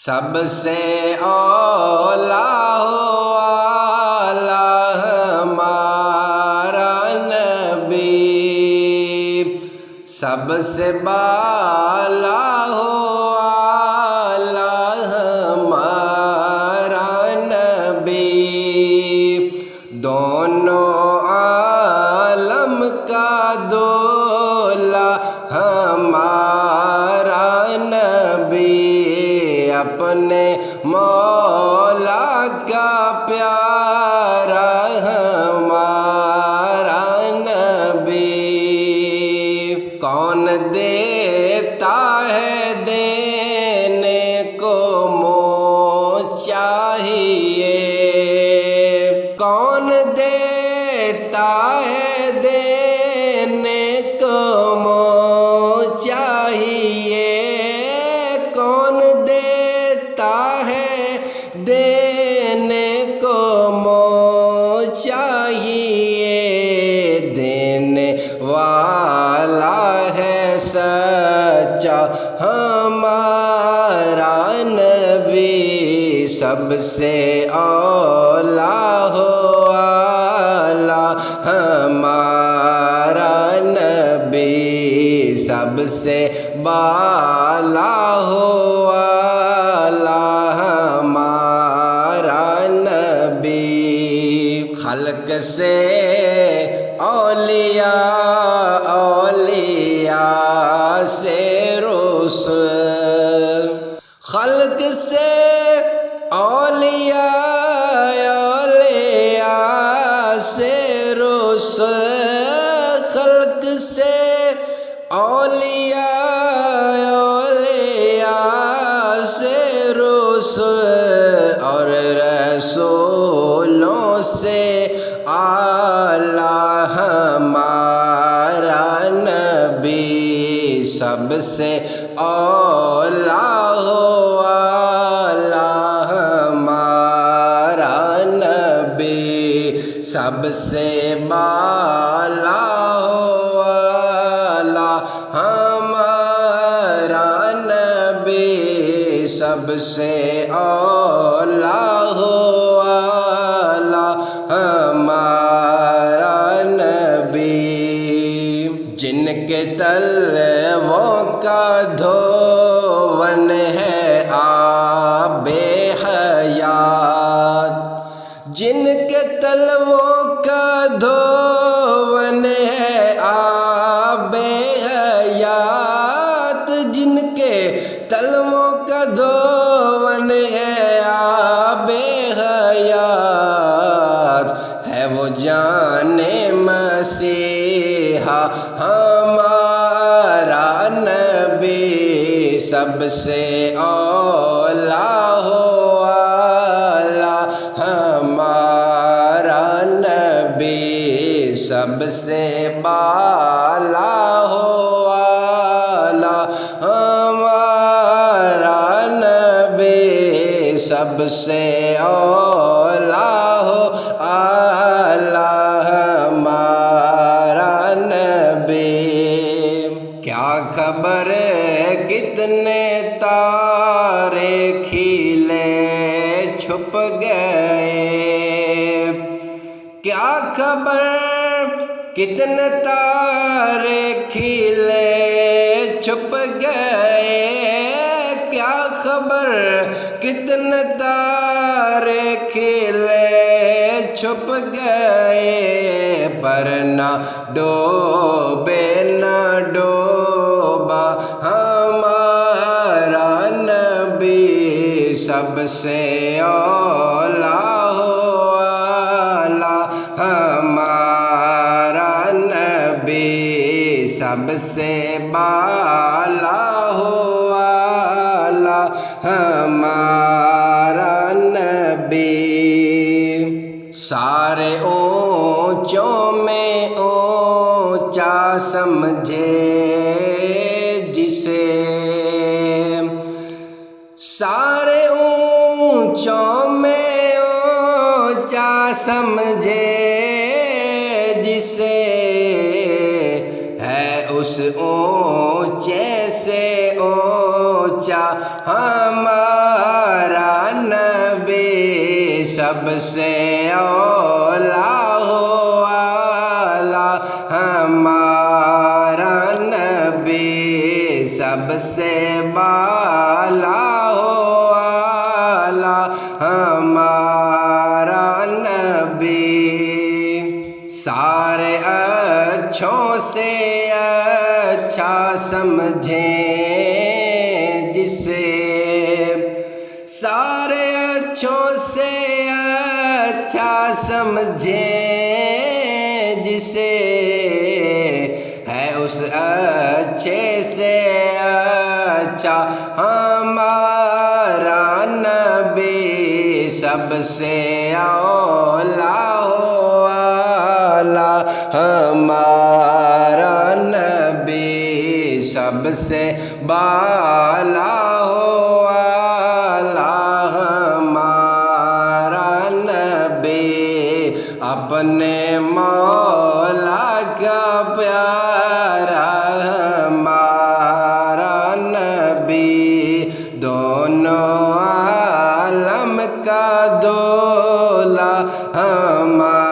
سب سے اولا ہو اعلیٰ ہمارا نبی، سب سے بالا ہو اعلیٰ ہمارا نبی، دونوں عالم کا دولا ہمارا نبی، اپنے مولا کا پیارا ہمارا نبی، کون دیتا ہے دینے کو منہ چاہیے، کون دیتا ہے دینے کو منہ چاہیے، کون دیتا ہے دینے کو منہ چاہیے، دینے والا ہے سچا ہمارا نبی، سب سے اولا ہو اعلیٰ ہمارا نبی، سب سے بالا ہو اعلیٰ ہمارا نبی، خلق سے اولیاء، اولیاء سے رسل، خلق سے اولیاء، اولیاء سے رسل، خلق سے اولیاء، اولیاء سے رسل، اور رسولوں سے اعلیٰ ہمارا نبی، سب سے اولا ہو اعلیٰ ہمارا نبی، سب سے بالا ہو اعلیٰ ہمارا نبی، سب سے اولا ہو اعلیٰ ہمارا نبی، جن کے تلووں کا دھون ہے آب حیات، جن کے تلووں کا دھون ہے آب حیات، جن کے تلووں کا دھون ہے آب حیات، ہے وہ جان مسیحا ہمارا نبی، سب سے اولا ہو اعلیٰ ہمارا نبی، سب سے بالا ہو اعلیٰ ہمارا نبی، سب سے اولا ہو اعلیٰ ہمارا نبی، کیا خبر کتنے تارے کھیلے چھپ گئے، کیا خبر کتنے تارے کھیلے چھپ گئے، کیا خبر کتنے تارے کھیلے چھپ گئے، پر نہ ڈوبے نہ ڈوبا ہمارا نبی، سب سے اولا ہو اعلیٰ ہمارا نبی، سب سے بالا ہو اعلیٰ ہمارا نبی، سارے اونچوں میں اونچا سمجھے جسے، سارے اونچوں میں اونچا سمجھے جسے، ہے اس اونچے سے اونچا ہمارا سب سے اولا ہو والا ہمارا نبی، سب سے بالا ہو والا ہمارا نبی، سارے اچھوں سے اچھا سمجھیں جسے، سارے اچھوں سے اچھا سمجھیں جسے، ہے اس اچھے سے اچھا ہمارا نبی، سب سے اولا ہو والا ہمارا نبی، سب سے بالا ہو والا ہمارا نبی، اپنے مولا کا پیارا ہمارا نبی، دونوں عالم کا دولا ہمارا